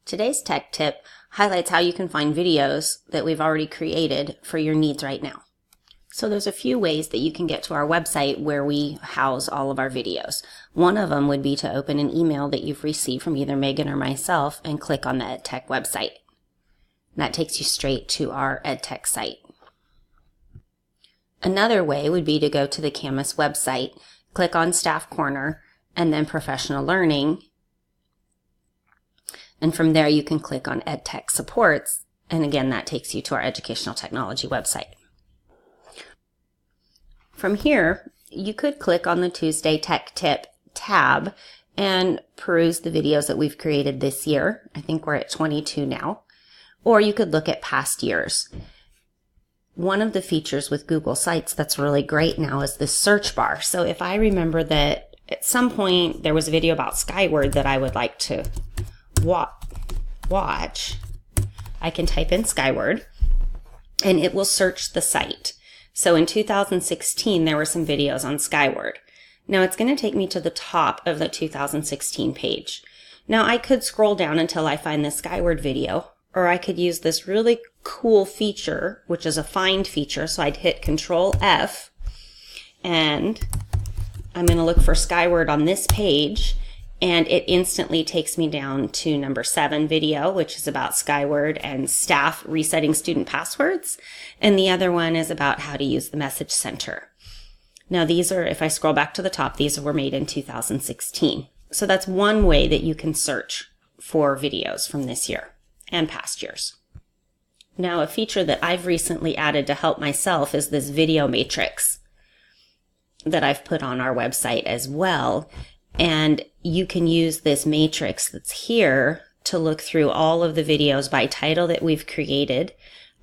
Today's tech tip highlights how you can find videos that we've already created for your needs right now. So there's a few ways that you can get to our website where we house all of our videos. One of them would be to open an email that you've received from either Megan or myself and click on the EdTech website. That takes you straight to our EdTech site. Another way would be to go to the Canvas website, click on Staff Corner, and then Professional Learning. And from there you can click on EdTech Supports, and again that takes you to our Educational Technology website. From here, you could click on the Tuesday Tech Tip tab and peruse the videos that we've created this year. I think we're at 22 now. Or you could look at past years. One of the features with Google Sites that's really great now is the search bar. So if I remember that at some point there was a video about Skyward that I would like to watch, I can type in Skyward and it will search the site. So in 2016 there were some videos on Skyward. Now it's going to take me to the top of the 2016 page. Now I could scroll down until I find the Skyward video, or I could use this really cool feature, which is a find feature. So I'd hit Control F and I'm going to look for Skyward on this page, and it instantly takes me down to number 7 video, which is about Skyward and staff resetting student passwords. And the other one is about how to use the message center. Now these are, if I scroll back to the top, these were made in 2016. So that's one way that you can search for videos from this year and past years. Now a feature that I've recently added to help myself is this video matrix that I've put on our website as well. And you can use this matrix that's here to look through all of the videos by title that we've created.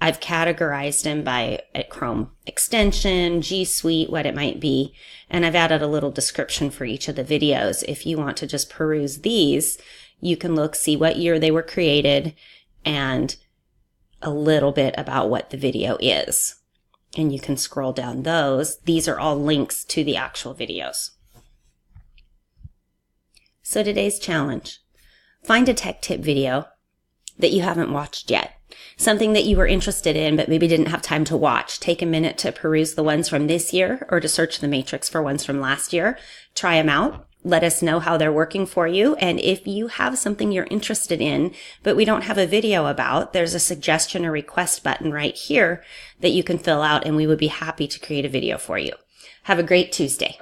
I've categorized them by Chrome extension, G Suite, what it might be. And I've added a little description for each of the videos. If you want to just peruse these, you can look, see what year they were created and a little bit about what the video is. And you can scroll down those. These are all links to the actual videos. So today's challenge, find a tech tip video that you haven't watched yet. Something that you were interested in but maybe didn't have time to watch. Take a minute to peruse the ones from this year or to search the matrix for ones from last year. Try them out. Let us know how they're working for you. And if you have something you're interested in but we don't have a video about, there's a suggestion or request button right here that you can fill out, and we would be happy to create a video for you. Have a great Tuesday.